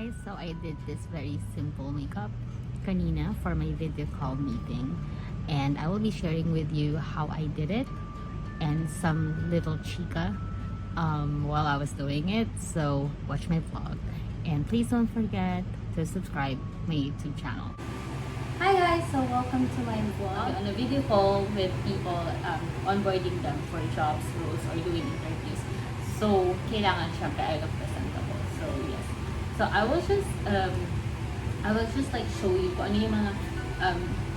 guys, so I did this very simple makeup kanina for my video call meeting, and I will be sharing with you how I did it and some little chica while I was doing it. So watch my vlog, and please don't forget to subscribe my YouTube channel. Hi guys, so welcome to my vlog on a video call with people, onboarding them for jobs, roles, or doing interviews. So kailangan syempre I look presentable. So yes. So I will just like show you kung ano yung mga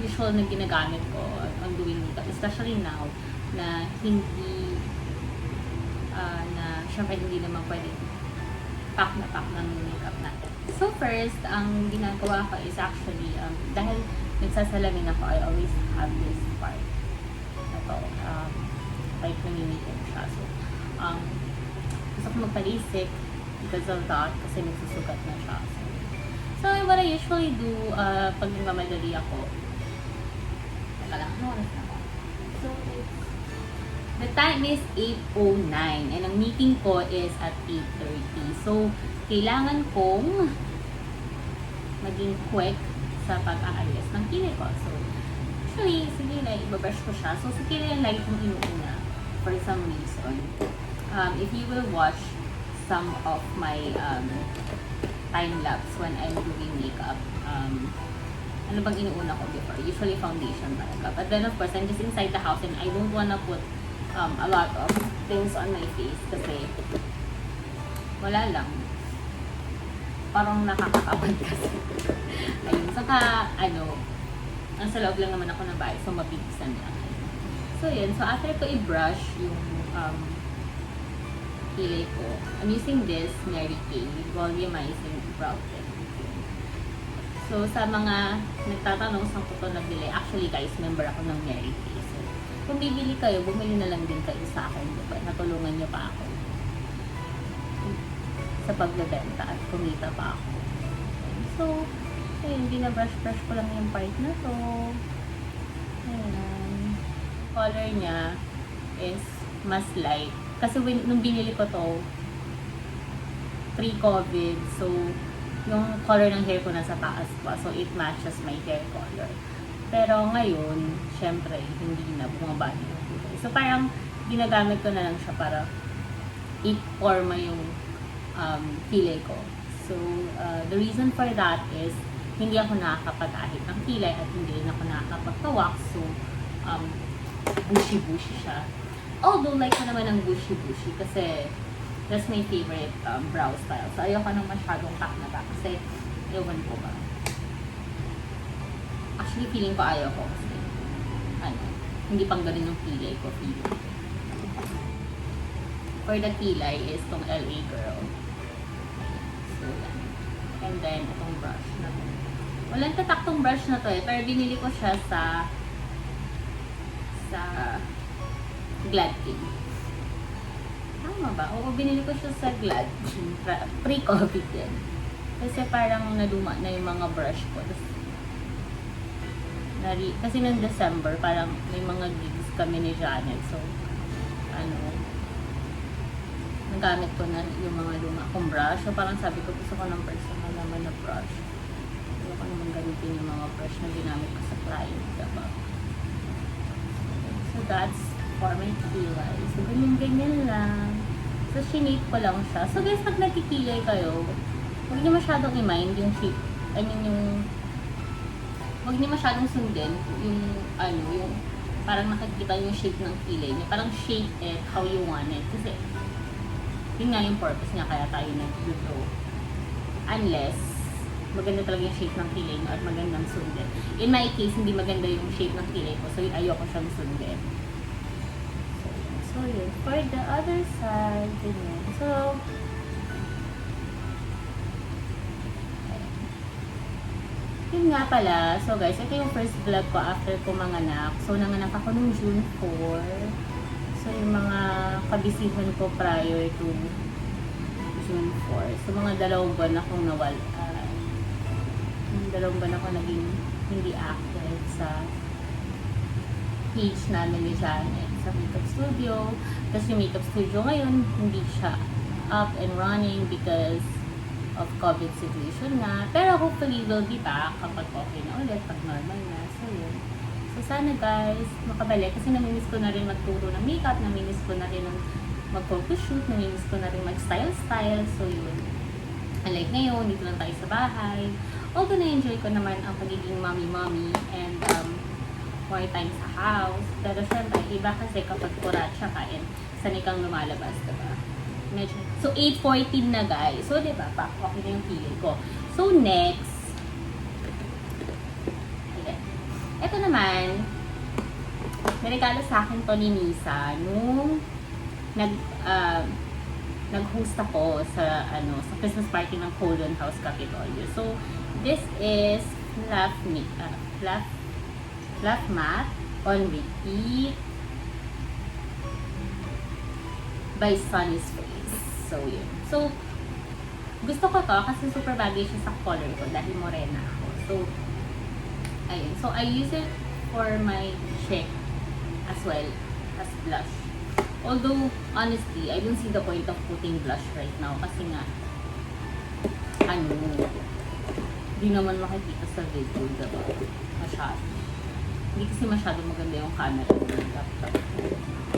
usual na ginagamit ko on doing makeup, especially now na hindi na syempre hindi naman pwede pack ng makeup natin. So first, ang ginagawa ko is actually dahil nagsasalamin ako, I always have this part. Ito, like nangingipin siya. So gusto ko magpalisik because of that, kasi nagsusugat na siya. So what I usually do pag nagmamadali ako, teka lang, ano oras na ako? So the time is 8:09 and ang meeting ko is at 8:30. So kailangan kong maging quick sa pag-aalis ng kilay ko. So actually, sige na, ibabrush ko siya. So sa kilay yung lagi kong inuuna for some reason. If you will watch some of my time-lapse when I'm doing makeup, ano bang inuuna ko before? Usually foundation talaga. But then of course, I'm just inside the house and I don't wanna put a lot of things on my face kasi wala lang. Parang nakakakabad kasi. Ayun. Saka, nasa loob lang naman ako ng bahay, so mabigisan lang. So yun. So after ko i-brush yung kilay ko, I'm using this Mary Kay Volumizing Brow Tint. So sa mga nagtatanong saan ko ito nabili, actually guys, member ako ng Mary Kay. So kung bibili kayo, bumili na lang din kayo sa akin, diba? Natulungan niyo pa ako sa pagbebenta at kumita pa ako. So, ayun, binabrush-brush ko lang yung part na to. Ayan. Color niya is mas light. Kasi nung binili ko to, pre-COVID, so, yung color ng hair ko nasa taas pa. So, it matches my hair color. Pero ngayon, syempre, hindi na bumaba yung kulay. So, parang ginagamit ko na lang siya para i-forma yung kilay ko. So, the reason for that is hindi ako nakakapag-ahit ng kilay at hindi rin ako nakakapag-wax. So, bushy-bushy siya. Although, like ko naman ang bushy-bushy kasi that's my favorite brow style. So, ayoko nang masyadong kaknata kasi ewan ko ba. Actually, feeling ko ayaw ko kasi hindi pang ganun yung kilay ko. For the kilay is tong LA Girl. So, yan. And then, itong brush na to. Walang tatak tong brush na to pero binili ko siya sa Glad King. Tama ba? Oo, binili ko siya sa Glad King. Pre-COVID din. Kasi parang naduma na yung mga brush ko. Kasi noong December, parang may mga gigs kami ni Janet. So, nagamit ko na yung mga luma kong brush. So, parang sabi ko, gusto ko ng personal naman na brush. Gusto ko naman gamitin yung mga brush na ginamit ko sa client. Diba? So, that's for my kilay. So, ganyan lang. So, shinate ko lang siya. So, guys, pag nagkikilay kayo, huwag niyo masyadong i-mind yung shape. Huwag niyo masyadong sundin yung parang nakikita yung shape ng kilay niyo. Parang shape it how you want it. Kasi, yun nga yung purpose niya kaya tayo nag-draw. Unless, maganda talaga yung shape ng kilay niyo at magandang sundin. In my case, hindi maganda yung shape ng kilay ko. So, ayoko siyang sundin. So, yun. For the other side, ganyan. So, yun nga pala. So, guys, ito yung first vlog ko after ko manganak. So, nanganak ako nung June 4. So, yung mga kabisihan ko prior to June 4. So, mga 2 buwan akong nawala. 2 buwan ako naging hindi active sa page namin ni Janet sa makeup studio. Tapos yung makeup studio ngayon, hindi siya up and running because of COVID situation na. Pero hopefully we'll be back kapag okay na ulit, pag normal na. So yun. So sana guys, makabalik. Kasi namimiss ko na rin magturo ng makeup, namimiss ko na rin mag-photoshoot, namimiss ko na rin mag-style. So yun. Unlike ngayon, dito lang tayo sa bahay. Although na-enjoy ko naman ang pagiging mommy and more time sa house. Pero syempre, iba kasi kapag kuratsa kain, sanay kang lumalabas, diba? Medyo. So, 8:14 na guys. So, diba, okay na yung pili ko. So, next. Ayan. Ito naman, niregalo sa akin to ni Nisa nung nag-host ako sa Christmas party ng Colon House Capitolio. So, this is Fluff Matte on Repeat by Sunny's Face. So, yun. So, gusto ko to kasi super bagay siya sa color ko dahil morena ako. So, ayun. So, I use it for my cheek as well as blush. Although, honestly, I don't see the point of putting blush right now kasi nga, di naman makikita sa video, diba? Masyado. Hindi kasi masyado maganda yung camera ng laptop.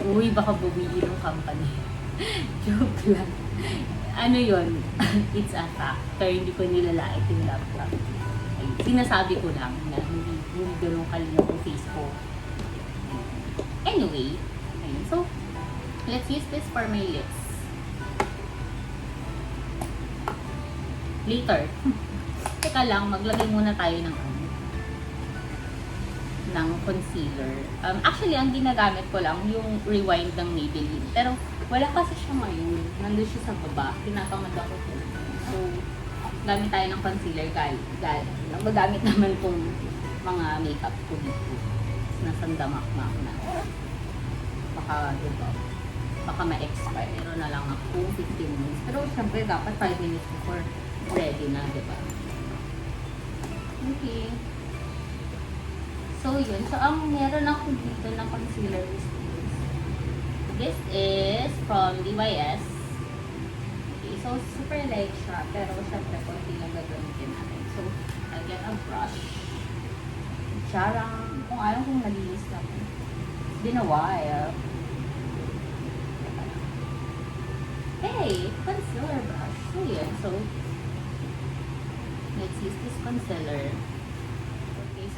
Uy, baka bumili ng company. Joke lang. Yun? It's a factor. Hindi ko nilalait yung laptop. Ayun. Sinasabi ko lang na hindi ganun kalino yung face ko. Anyway, ayun. So, let's use this for my lips. Later. Teka lang, maglagay muna tayo ng concealer. Actually, ang ginagamit ko lang yung Rewind ng Maybelline. Pero wala kasi siya ngayon. Nandun siya sa baba. Tinatamad ako po. So, gamit tayo ng concealer. Magamit naman itong mga makeup ko dito. Nasandamak-mak na. Baka ma-expire. Pero na lang ako 15 minutes. Pero syempre, dapat 5 minutes before ready na, diba? Okay. So, yun. So, meron ako dito ng concealer is this. This is from DYS. Okay, so, super light siya. Pero, syempre, konti lang gagamitin natin. So, I'll get a brush. Charang. Kung ayaw kong malinis lang. It's been a while. Hey! Concealer brush. So, yun. So, let's use this concealer.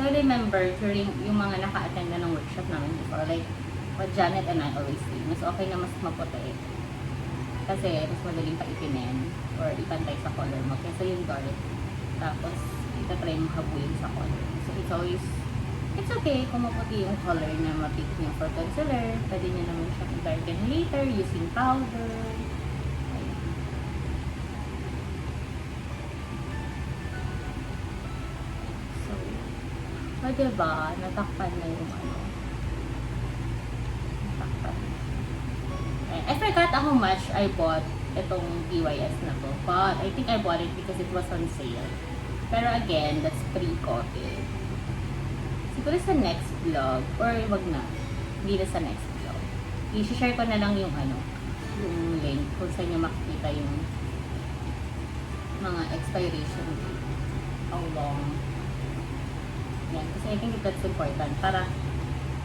So, remember, during yung mga naka-attend na ng workshop namin before, like, what Janet and I always say, mas okay na mas maputi. Kasi, mas madaling paitinin or ipantay sa color mo. Kesa yung dark. Tapos, itatry mo habulin sa color. So, it's okay kung maputi yung color na ma-pick niya for concealer. Pwede niya naman siyang i-darken later using powder. O, diba? Natakpan na yung natakpan. I forgot how much I bought itong DYS na to. But, I think I bought it because it was on sale. Pero again, that's pre-COVID. Siguro sa next vlog, or wag na. Hindi na sa next vlog. I-share ko na lang yung yung link kung saan nyo makikita yung mga expiration date. How long. Yan. Kasi I think that's important. Para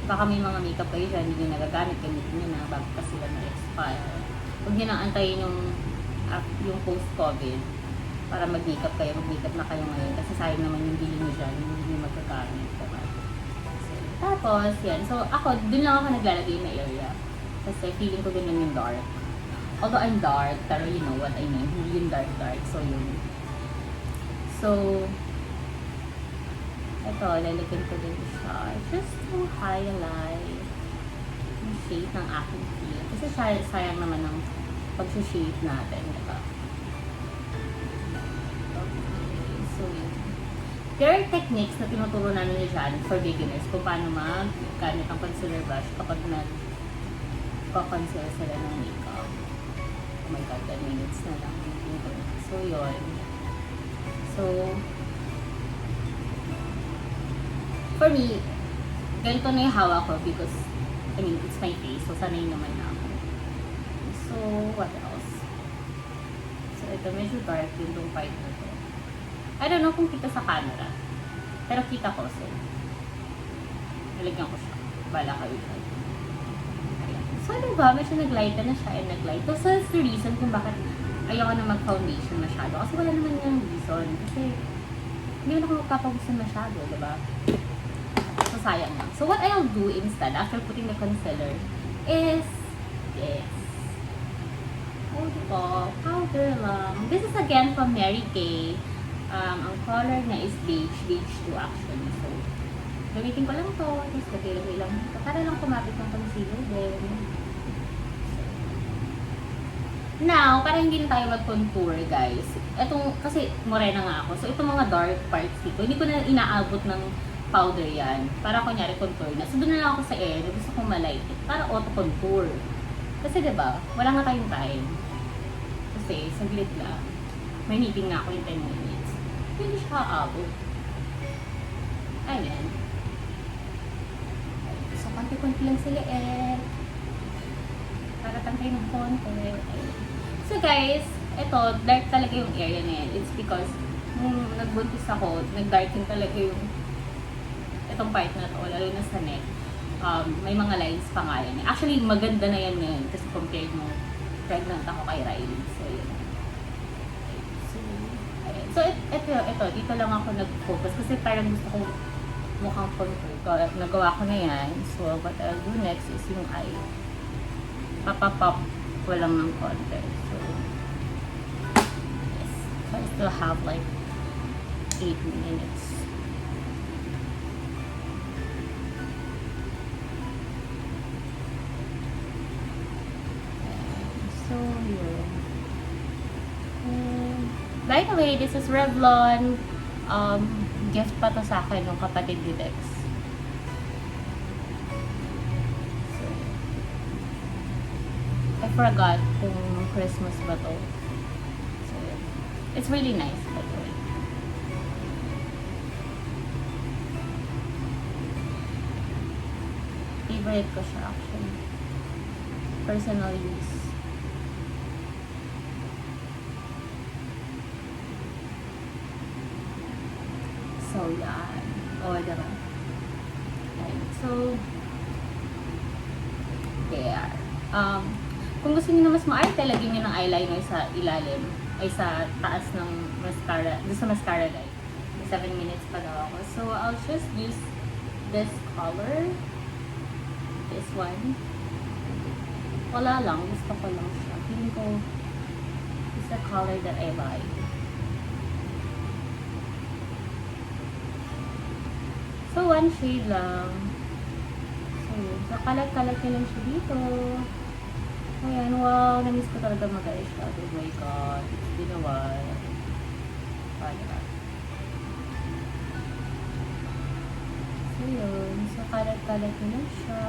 baka may mga makeup kayo dyan, hindi nyo nagagamit, gamitin nyo na bago pa sila na-expire. Huwag nyo nang antayin yung post-COVID para mag-makeup kayo, mag-makeup na kayo ngayon. Kasi sayang naman yung bili nyo dyan, hindi nyo magagamit. Diba? So, tapos, yan. So, ako, dun lang ako naglalagay na area. Kasi feeling ko dun lang yung dark. Although I'm dark, pero you know what I mean. Hindi yung dark. So, yun. So, ito, lalagyan ko din siya. Just to highlight yung shade ng aking feel. Kasi sayang naman ng pag-shade natin, diba? Okay, so yun. There are techniques na tinuturo namin ni Jan for beginners kung paano mag-gamit ang concealer brush kapag nag-conceal sila ng makeup. Oh my god, 10 minutes na lang. So yun. So, for me, ganito na yung hawak ko because, I mean, it's my face. So, sanay naman na ako. So, what else? So, ito medyo dark din tong part na to. I don't know kung kita sa camera. Pero kita ko, so nalagyan ko siya. Bala kayo dyan. Ayan. So, diba? Medyo nag-light na siya and nag-light. So, that's the reason kung bakit ayoko na mag-foundation masyado. Kasi wala naman yung reason. Kasi, hindi mo na ako magpapagusan masyado, diba? So, sayang lang. So, what I'll do instead, after putting the concealer, is this. Oh, diba? Powder lang. This is again from Mary Kay. Ang color niya is beige. Beige 2 actually. So, gamitin ko lang to. Tapos, lagay lang ito. Para lang kumapit ng concealer din. Now, para hindi na tayo mag-contour, guys. Itong, kasi morena nga ako. So, itong mga dark parts dito, hindi ko na inaabot ng powder yan. Para kunyari contour na. So, doon na lang ako sa air. Gusto kong malight. Para auto-contour. Kasi, diba, wala nga tayong time. Kasi, saglit lang. May meeting na ako in 10 minutes. Hindi siya aabot. Ayan. So, konti-konti lang sila eh. Para tangkay ng konti. Ayan. So, guys, ito, dark talaga yung area na yan. It's because, nung nagbuntis ako, nag-darken talaga yung itong part na to, lalo na sa neck. May mga lines pa nga yan. Actually, maganda na yan ngayon kasi compared mo pregnant ako kay Riley. So, yun. So, ito, dito lang ako nag-focus kasi parang gusto ko mukhang contour. Nagawa ko na yan. So, what I'll do next is yung eye. Papapop ko lang ng konti. So, yes. So, I still have like 8 minutes. So, yun. By the way, this is Revlon. Gift pa to sa akin ng kapatid ni Dex. So, I forgot kung Christmas ba to. So, it's really nice, by the way. Favorite ko siya actually. Personal use. So, yan. O, diba? Okay. So, there. Kung gusto niyo na mas maarte, lagyan niyo ng eyeliner sa ilalim. Ay, sa taas ng mascara. Doon sa mascara light. 7 minutes pa daw ako. So, I'll just use this color. This one. Wala lang. Gusto ko lang siya. Feeling ko, it's the color that I like. So, one shade lang. So kalat-kalat nyo lang siya dito. Ayan, wow. Na-miss ko talaga mag-eyeshadow. Oh my God. It's been a while. Para. So, yun. So, kalat-kalat nyo lang siya.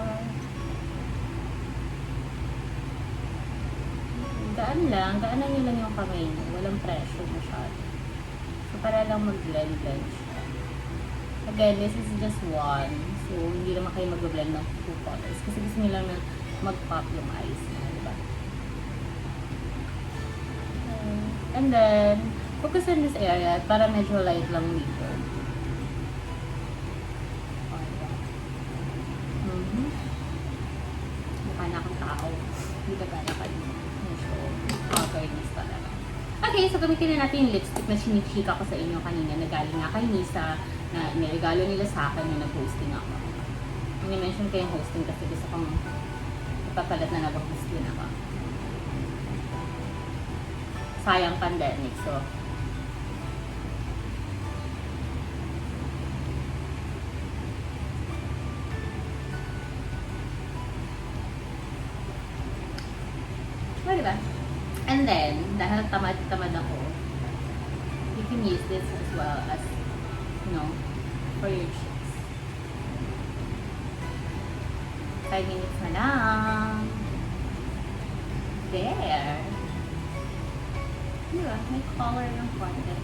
Gaan lang. Gaanan nyo lang yung kamay nyo. Walang pressure masyado. So, para lang mag-blend-blend siya. Again, this is just one. So, hindi naman kayo mag-blend ng 2 colors. Kasi gusto nyo lang na mag-pop yung eyes na, diba? And then, focus on this area para medyo light lang dito. Mukha na akong tao. Hindi ka gana ka dito. Medyo awkwardness talaga. Okay, so gamitin na natin yung lipstick na sinishika ko sa inyo kanina na galing nga kay Nisa na niregalo nila sa akin yung nag-hosting ako. Ini-mention ko yung hosting kasi gusto kong ipapalat na nag-host din ako. Sayang pandemic, so diba? And then, dahil tamad-tamad ako, you can use this as well as, you know, for your cheeks. 5 minutes na lang. There. Diba? May color ng konti.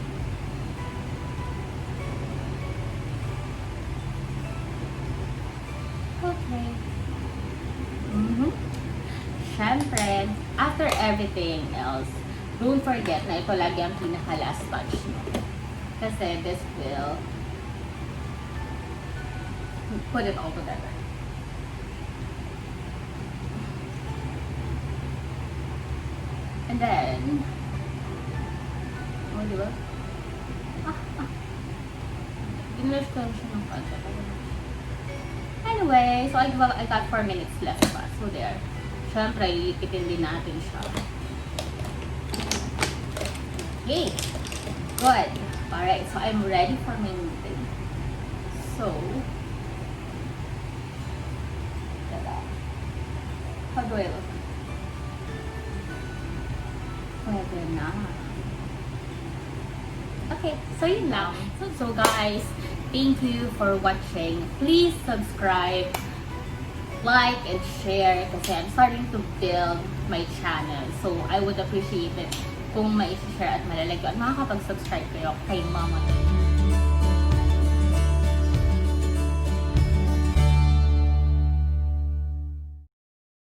Okay. Syempre, after everything else, don't forget na ito lagi ang pinaka-last touch mo. Kasi this will put it all together. And then, oh, diba? English ko siya ng concept. Anyway, so I got 4 minutes left pa. So there. Siyempre, lilipitin din natin siya. Okay. Good. Alright, so I'm ready for my meeting. So, tada. How do I look? Pwede na. Okay, so yun lang. So guys, thank you for watching. Please subscribe, like, and share kasi I'm starting to build my channel. So I would appreciate it kung ma-share at malalagyan. Makakapag-subscribe kayo kay Mama.